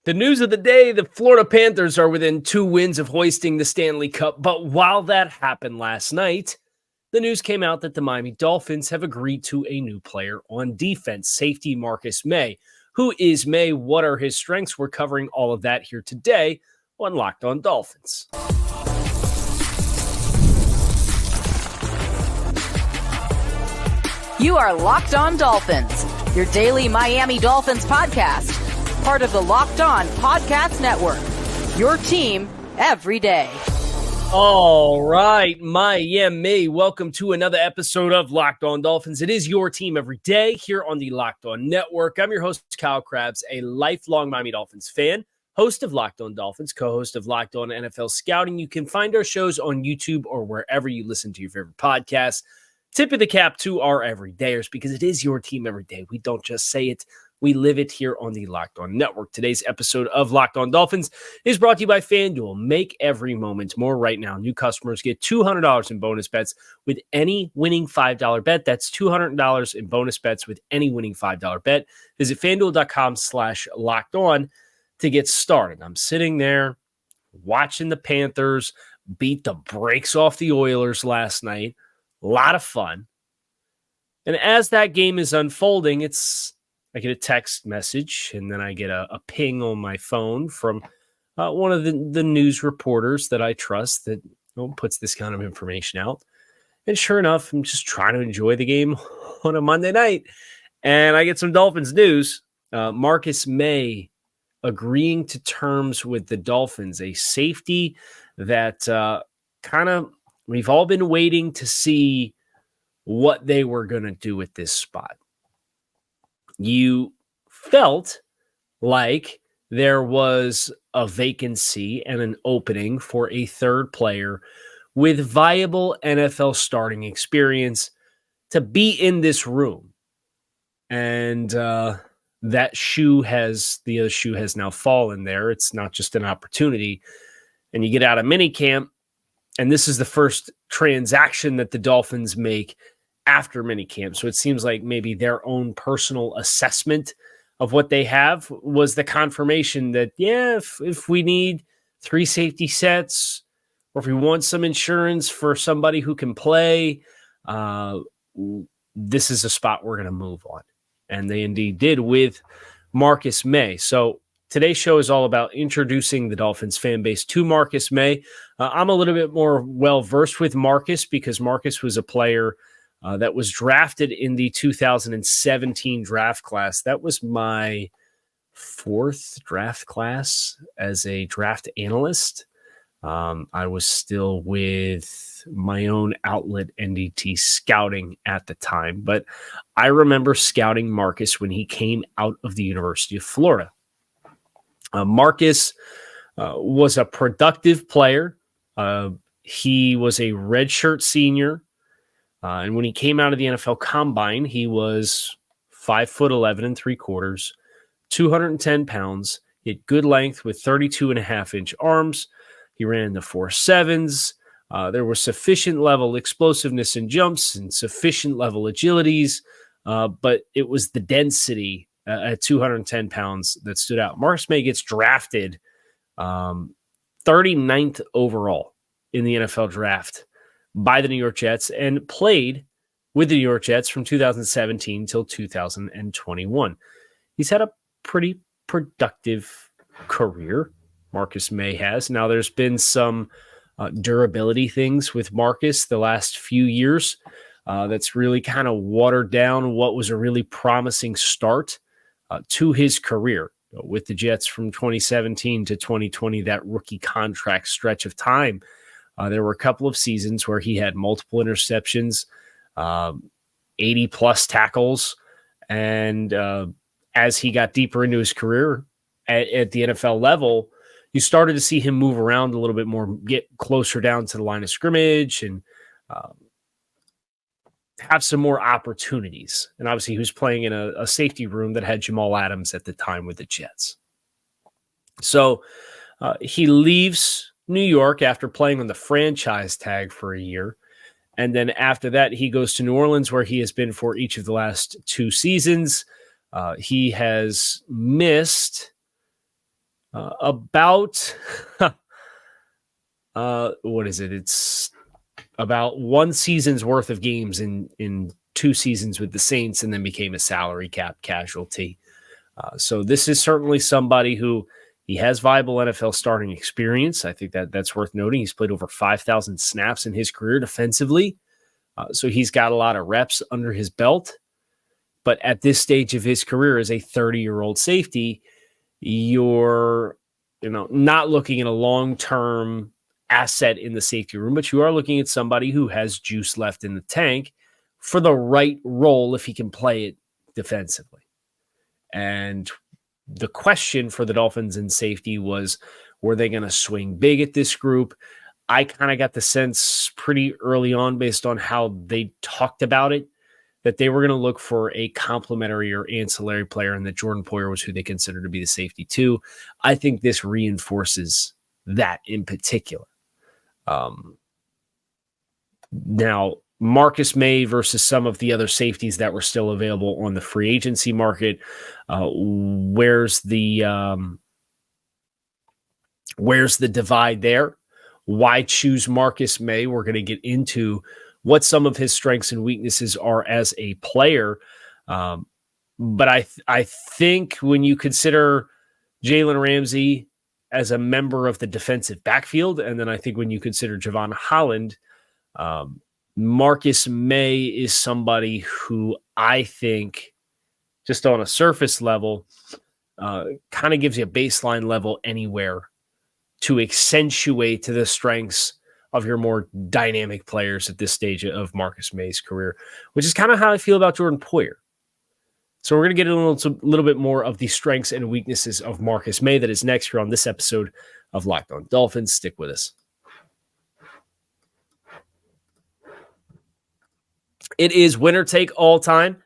The news of the day, the Florida Panthers are within 2 wins of hoisting the Stanley Cup. But while that happened last night, the news came out that the Miami Dolphins have agreed to a new player on defense, safety Marcus Maye. Who is Maye? What are his strengths? We're covering all of that here today on Locked On Dolphins. You are Locked On Dolphins, your daily Miami Dolphins podcast. Part of the Locked On Podcast Network, your team every day. All right, Miami, welcome to another episode of Locked On Dolphins. It is your team every day here on the Locked On Network. I'm your host, Kyle Krabs, a lifelong Miami Dolphins fan, host of Locked On Dolphins, co-host of Locked On NFL Scouting. You can find our shows on YouTube or wherever you listen to your favorite podcasts. Tip of the cap to our everydayers, because it is your team every day. We don't just say it. We live it here on the Locked On Network. Today's episode of Locked On Dolphins is brought to you by FanDuel. Make every moment more right now. New customers get $200 in bonus bets with any winning $5 bet. That's $200 in bonus bets with any winning $5 bet. Visit FanDuel.com/LockedOn to get started. I'm sitting there watching the Panthers beat the brakes off the Oilers last night. A lot of fun. And as that game is unfolding, I get a text message, and then I get a ping on my phone from one of the news reporters that I trust that puts this kind of information out. And sure enough, I'm just trying to enjoy the game on a Monday night, and I get some Dolphins news. Marcus Maye agreeing to terms with the Dolphins, a safety that we've all been waiting to see what they were going to do at this spot. You felt like there was a vacancy and an opening for a third player with viable NFL starting experience to be in this room. And the other shoe has now fallen there. It's not just an opportunity. And you get out of minicamp, and this is the first transaction that the Dolphins make after minicamp. So it seems like maybe their own personal assessment of what they have was the confirmation that, if we need 3 safety sets, or if we want some insurance for somebody who can play, this is a spot we're going to move on. And they indeed did with Marcus Maye. So today's show is all about introducing the Dolphins fan base to Marcus Maye. I'm a little bit more well-versed with Marcus because Marcus was a player that was drafted in the 2017 draft class. That was my 4th draft class as a draft analyst. I was still with my own outlet, NDT Scouting, at the time. But I remember scouting Marcus when he came out of the University of Florida. Marcus was a productive player. He was a redshirt senior. And when he came out of the NFL Combine, he was 5'11" 3/4, 210 pounds. He had good length with 32.5-inch arms. He ran the 4.7s. There was sufficient level explosiveness in jumps and sufficient level agilities, but it was the density at 210 pounds that stood out. Marcus Maye gets drafted 39th overall in the NFL draft by the New York Jets and played with the New York Jets from 2017 till 2021. He's had a pretty productive career, Marcus Maye has. Now, there's been some durability things with Marcus the last few years that's really kind of watered down what was a really promising start to his career with the Jets from 2017 to 2020, that rookie contract stretch of time. There were a couple of seasons where he had multiple interceptions, 80-plus tackles, and as he got deeper into his career at the NFL level, you started to see him move around a little bit more, get closer down to the line of scrimmage, and have some more opportunities. And obviously, he was playing in a safety room that had Jamal Adams at the time with the Jets. So he leaves New York after playing on the franchise tag for a year. And then after that, he goes to New Orleans, where he has been for each of the last 2 seasons. He has missed About what is it? It's about one season's worth of games in 2 seasons with the Saints, and then became a salary cap casualty. So this is certainly somebody who he has viable NFL starting experience. I think that's worth noting. He's played over 5,000 snaps in his career defensively. So he's got a lot of reps under his belt. But at this stage of his career as a 30-year-old safety, you're not looking at a long-term asset in the safety room, but you are looking at somebody who has juice left in the tank for the right role if he can play it defensively. And the question for the Dolphins in safety was, were they going to swing big at this group? I kind of got the sense pretty early on, based on how they talked about it, that they were going to look for a complementary or ancillary player, and that Jordan Poyer was who they considered to be the safety too. I think this reinforces that in particular. Now, Marcus Maye versus some of the other safeties that were still available on the free agency market. Where's the divide there? Why choose Marcus Maye? We're going to get into what some of his strengths and weaknesses are as a player. But I think when you consider Jalen Ramsey as a member of the defensive backfield, and then I think when you consider Javon Holland, Marcus Maye is somebody who I think, just on a surface level, kind of gives you a baseline level anywhere to accentuate to the strengths of your more dynamic players at this stage of Marcus Maye's career, which is kind of how I feel about Jordan Poyer. So we're going to get a little bit more of the strengths and weaknesses of Marcus Maye. That is next here on this episode of Locked On Dolphins. Stick with us. It is winner take all time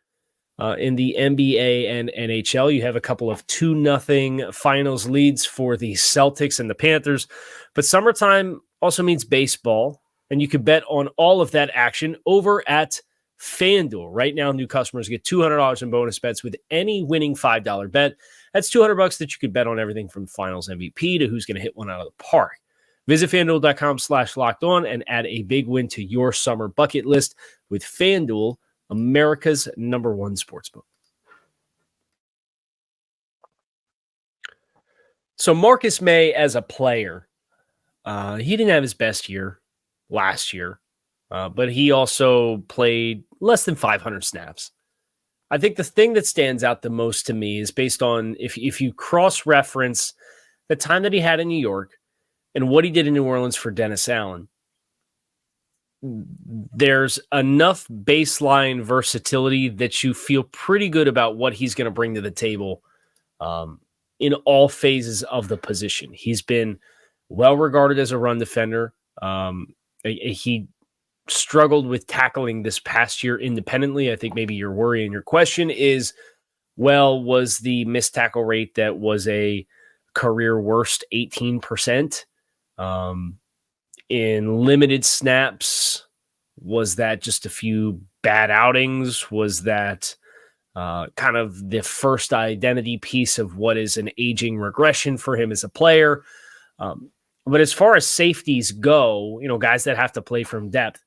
in the NBA and NHL. You have a couple of 2-0 finals leads for the Celtics and the Panthers, but summertime also means baseball, and you can bet on all of that action over at FanDuel. Right now, new customers get $200 in bonus bets with any winning $5 bet. That's $200 that you could bet on everything from finals MVP to who's going to hit one out of the park. Visit FanDuel.com/lockedon and add a big win to your summer bucket list with FanDuel, America's #1 sportsbook. So Marcus Maye as a player, he didn't have his best year last year, but he also played less than 500 snaps. I think the thing that stands out the most to me is based on if you cross-reference the time that he had in New York and what he did in New Orleans for Dennis Allen, there's enough baseline versatility that you feel pretty good about what he's going to bring to the table in all phases of the position. He's been well regarded as a run defender. He struggled with tackling this past year independently. I think maybe your worry and your question is, well, was the missed tackle rate that was a career worst 18%? In limited snaps, was that just a few bad outings? Was that kind of the first identity piece of what is an aging regression for him as a player? But as far as safeties go, guys that have to play from depth,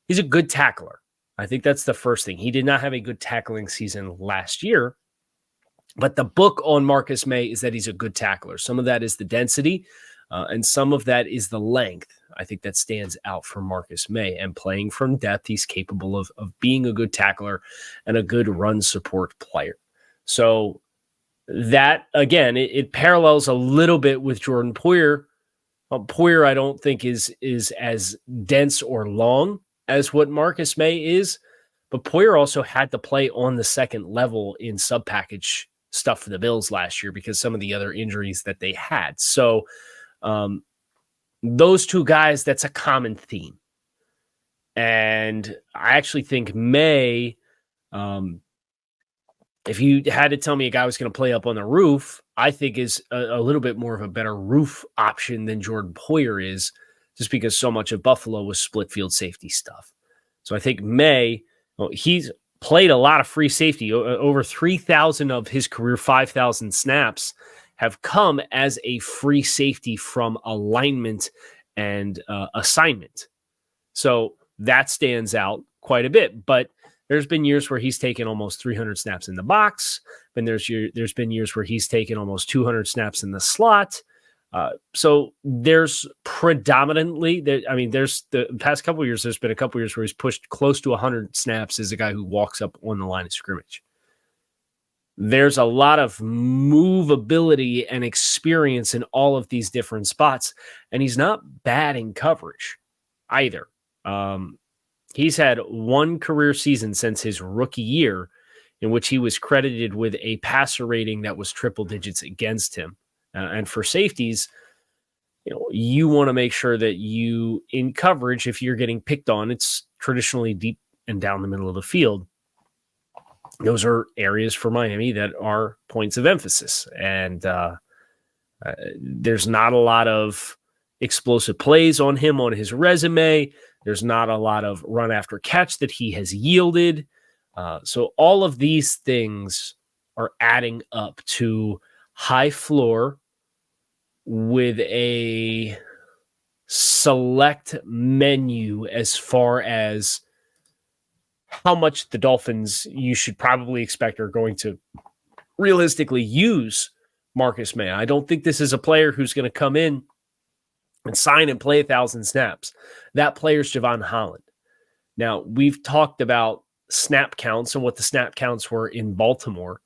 he's a good tackler. I think that's the first thing. He did not have a good tackling season last year, but the book on Marcus Maye is that he's a good tackler. Some of that is the density, and some of that is the length. I think that stands out for Marcus Maye. And playing from depth, he's capable of being a good tackler and a good run support player. So that, again, it parallels a little bit with Jordan Poyer. Poyer, I don't think, is as dense or long as what Marcus Maye is, but Poyer also had to play on the second level in sub-package stuff for the Bills last year because some of the other injuries that they had. So those two guys, that's a common theme. And I actually think Maye, if you had to tell me a guy was going to play up on the roof, I think is a little bit more of a better roof option than Jordan Poyer is, just because so much of Buffalo was split field safety stuff. So I think Maye, he's played a lot of free safety, over 3,000 of his career 5,000 snaps have come as a free safety from alignment and assignment. So that stands out quite a bit. But there's been years where he's taken almost 300 snaps in the box. And there's been years where he's taken almost 200 snaps in the slot. So there's predominantly, there's the past couple of years, there's been a couple of years where he's pushed close to 100 snaps as a guy who walks up on the line of scrimmage. There's a lot of movability and experience in all of these different spots, and he's not bad in coverage either. He's had one career season since his rookie year in which he was credited with a passer rating that was triple digits against him. And for safeties, you want to make sure that you, in coverage, if you're getting picked on, it's traditionally deep and down the middle of the field. Those are areas for Miami that are points of emphasis. And there's not a lot of explosive plays on him on his resume. There's not a lot of run after catch that he has yielded. So all of these things are adding up to high floor with a select menu as far as how much the Dolphins you should probably expect are going to realistically use Marcus Maye. I don't think this is a player who's going to come in and sign and play 1,000 snaps. That player's Javon Holland. Now, we've talked about snap counts and what the snap counts were in Baltimore.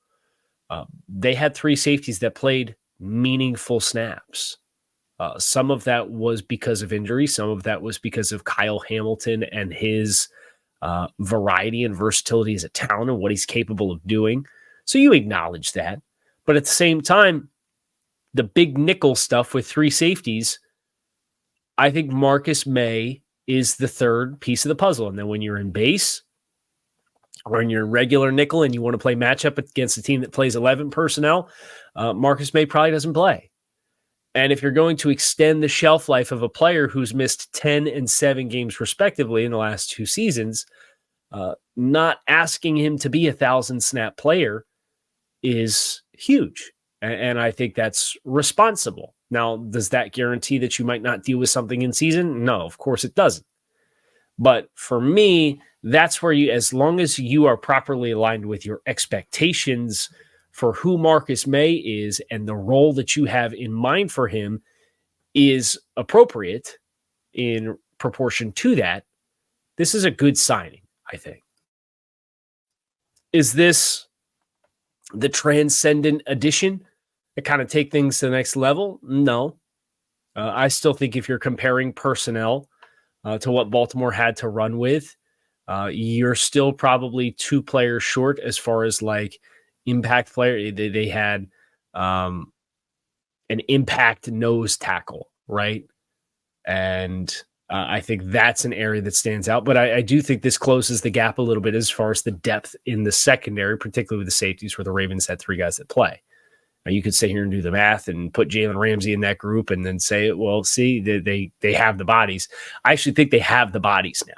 They had 3 safeties that played meaningful snaps. Some of that was because of injury. Some of that was because of Kyle Hamilton and his variety and versatility as a talent and what he's capable of doing. So you acknowledge that. But at the same time, the big nickel stuff with 3 safeties, I think Marcus Maye is the third piece of the puzzle. And then when you're in base or in your regular nickel and you want to play matchup against a team that plays 11 personnel, Marcus Maye probably doesn't play. And if you're going to extend the shelf life of a player who's missed 10 and 7 games respectively in the last 2 seasons, not asking him to be a 1,000 snap player is huge. And I think that's responsible. Now, does that guarantee that you might not deal with something in season? No, of course it doesn't. But for me, that's where you, as long as you are properly aligned with your expectations for who Marcus Maye is and the role that you have in mind for him is appropriate in proportion to that, this is a good signing, I think. Is this the transcendent addition that kind of take things to the next level? No. I still think if you're comparing personnel to what Baltimore had to run with, you're still probably 2 players short as far as like impact player. They had an impact nose tackle, right? And I think that's an area that stands out. But I do think this closes the gap a little bit as far as the depth in the secondary, particularly with the safeties, where the Ravens had 3 guys that play. Now, you could sit here and do the math and put Jalen Ramsey in that group and then say, well, see, they have the bodies. I actually think they have the bodies now.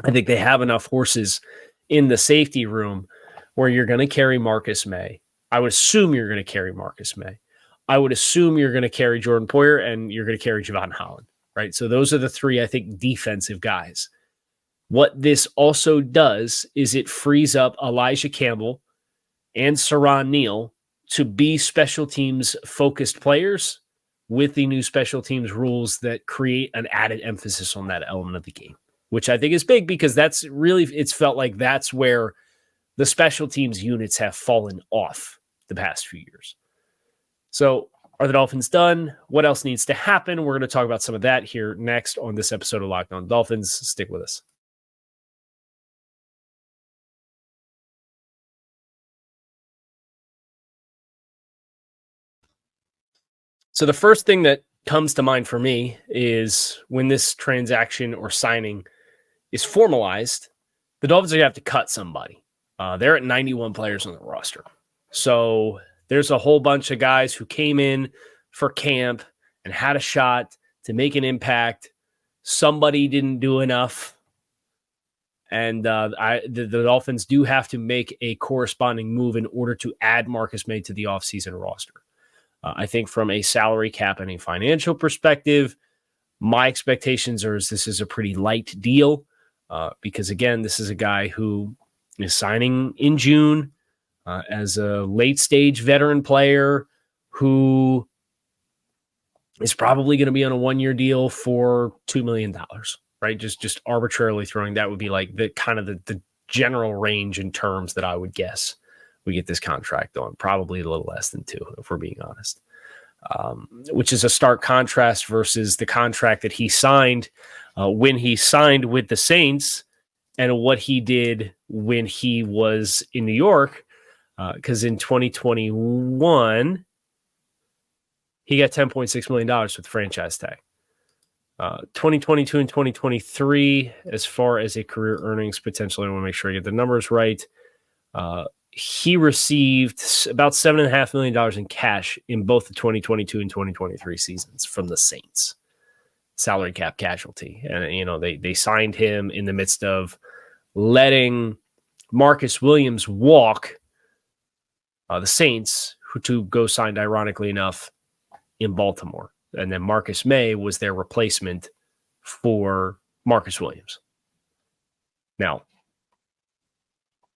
I think they have enough horses in the safety room where you're going to carry Marcus Maye. I would assume you're going to carry Marcus Maye. I would assume you're going to carry Jordan Poyer and you're going to carry Javon Holland, right? So those are the 3, I think, defensive guys. What this also does is it frees up Elijah Campbell and Saron Neal to be special teams focused players with the new special teams rules that create an added emphasis on that element of the game, which I think is big because that's really, it's felt like that's where the special teams units have fallen off the past few years. So are the Dolphins done? What else needs to happen? We're going to talk about some of that here next on this episode of Locked On Dolphins. Stick with us. So the first thing that comes to mind for me is when this transaction or signing is formalized, the Dolphins are going to have to cut somebody. They're at 91 players on the roster. So there's a whole bunch of guys who came in for camp and had a shot to make an impact. Somebody didn't do enough. And the Dolphins do have to make a corresponding move in order to add Marcus Maye to the offseason roster. I think from a salary cap and a financial perspective, my expectations are this is a pretty light deal because, again, this is a guy who is signing in June as a late-stage veteran player who is probably going to be on a one-year deal for $2 million, right? Just arbitrarily throwing that would be like the kind of the general range in terms that I would guess we get this contract on, probably a little less than 2, if we're being honest, which is a stark contrast versus the contract that he signed when he signed with the Saints and what he did when he was in New York, because in 2021, he got $10.6 million with the franchise tag. 2022 and 2023, as far as a career earnings potential, I want to make sure I get the numbers right. He received about $7.5 million in cash in both the 2022 and 2023 seasons from the Saints. Salary cap casualty. And, they signed him in the midst of letting Marcus Williams walk, the Saints, who to go signed, ironically enough, in Baltimore. And then Marcus Maye was their replacement for Marcus Williams. Now,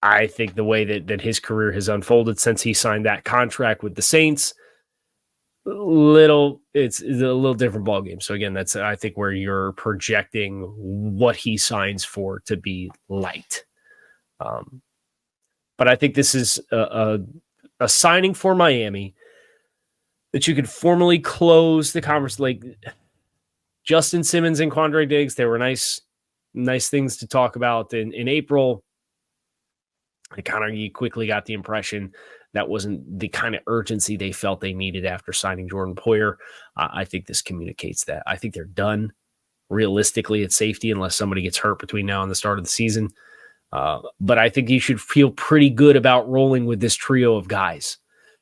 I think the way that his career has unfolded since he signed that contract with the Saints, it's a little different ballgame. So again, that's, I think, where you're projecting what he signs for to be light. But I think this is a signing for Miami that you could formally close the conversation. Like Justin Simmons and Quandre Diggs, there were nice things to talk about in April. You quickly got the impression that wasn't the kind of urgency they felt they needed after signing Jordan Poyer. I think this communicates that. I think they're done realistically at safety unless somebody gets hurt between now and the start of the season. But I think you should feel pretty good about rolling with this trio of guys.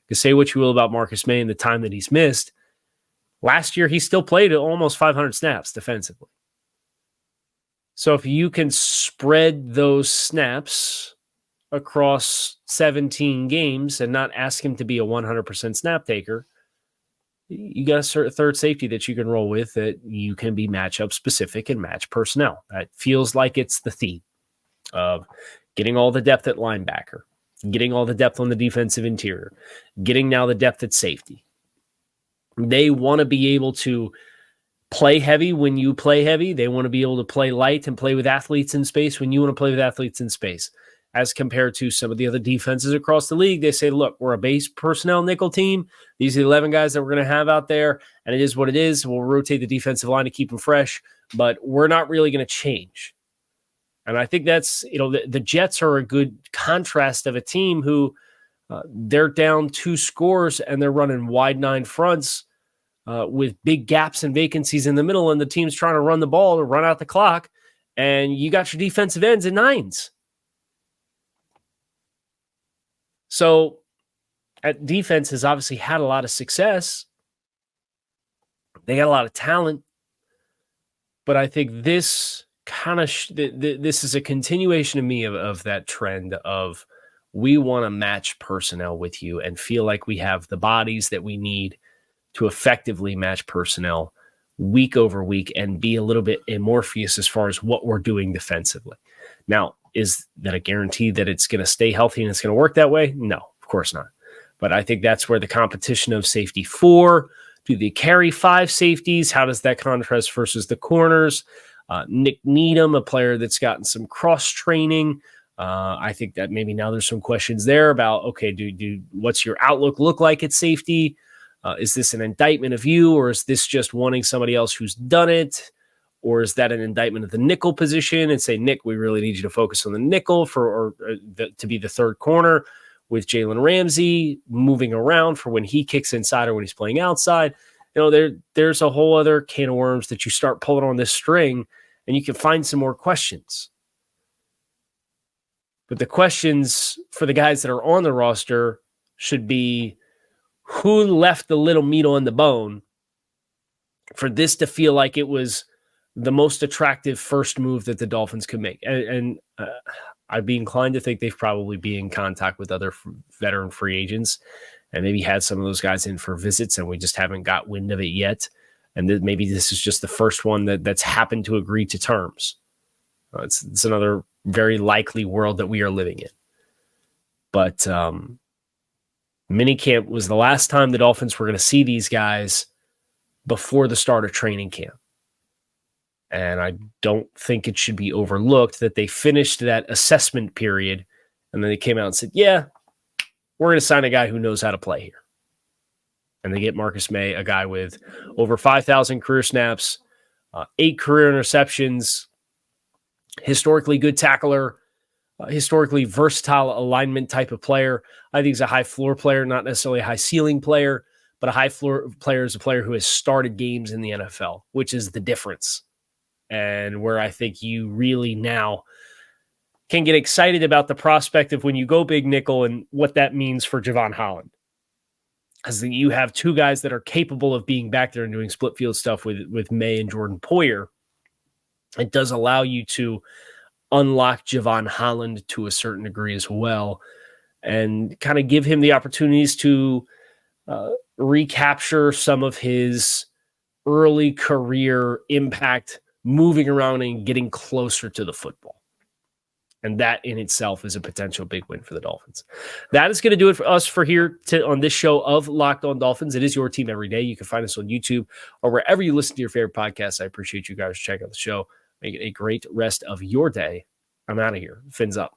Because say what you will about Marcus Maye and the time that he's missed, last year he still played almost 500 snaps defensively. So if you can spread those snaps across 17 games and not ask him to be a 100% snap taker, you got a third safety that you can roll with that you can be matchup specific and match personnel. That feels like it's the theme of getting all the depth at linebacker, getting all the depth on the defensive interior, getting now the depth at safety. They want to be able to play heavy when you play heavy. They want to be able to play light and play with athletes in space when you want to play with athletes in space. As compared to some of the other defenses across the league, they say, look, we're a base personnel nickel team. These are the 11 guys that we're going to have out there, and it is what it is. We'll rotate the defensive line to keep them fresh, but we're not really going to change. And I think that's, the Jets are a good contrast of a team who they're down 2 scores and they're running wide 9 fronts with big gaps and vacancies in the middle, and the team's trying to run the ball to run out the clock, and you got your defensive ends at 9s. So defense has obviously had a lot of success. They got a lot of talent. But I think this kind of this is a continuation to me of that trend of we want to match personnel with you and feel like we have the bodies that we need to effectively match personnel week over week and be a little bit amorphous as far as what we're doing defensively. Now, is that a guarantee that it's going to stay healthy and it's going to work that way? No, of course not. But I think that's where the competition of safety 4, do they carry 5 safeties? How does that contrast versus the corners? Nick Needham, a player that's gotten some cross training. I think that maybe now there's some questions there about, okay, what's your outlook look like at safety? Is this an indictment of you, or is this just wanting somebody else who's done it? Or is that an indictment of the nickel position and say, Nick, we really need you to focus on the nickel to be the third corner with Jalen Ramsey moving around for when he kicks inside or when he's playing outside? There's a whole other can of worms that you start pulling on this string and you can find some more questions. But the questions for the guys that are on the roster should be who left the little meat on the bone for this to feel like it was the most attractive first move that the Dolphins could make. And I'd be inclined to think they've probably been in contact with other veteran free agents and maybe had some of those guys in for visits, and we just haven't got wind of it yet. And maybe this is just the first one that's happened to agree to terms. It's another very likely world that we are living in. But minicamp was the last time the Dolphins were going to see these guys before the start of training camp. And I don't think it should be overlooked that they finished that assessment period and then they came out and said, yeah, we're going to sign a guy who knows how to play here. And they get Marcus Maye, a guy with over 5,000 career snaps, 8 career interceptions, historically good tackler, historically versatile alignment type of player. I think he's a high floor player, not necessarily a high ceiling player, but a high floor player is a player who has started games in the NFL, which is the difference. And where I think you really now can get excited about the prospect of when you go big nickel and what that means for Javon Holland. Because you have 2 guys that are capable of being back there and doing split field stuff with May and Jordan Poyer. It does allow you to unlock Javon Holland to a certain degree as well and kind of give him the opportunities to recapture some of his early career impact moving around and getting closer to the football. And that in itself is a potential big win for the Dolphins. That is going to do it for us for here on this show of Locked On Dolphins. It is your team every day. You can find us on YouTube or wherever you listen to your favorite podcasts. I appreciate you guys checking out the show. Make it a great rest of your day. I'm out of here. Fins up.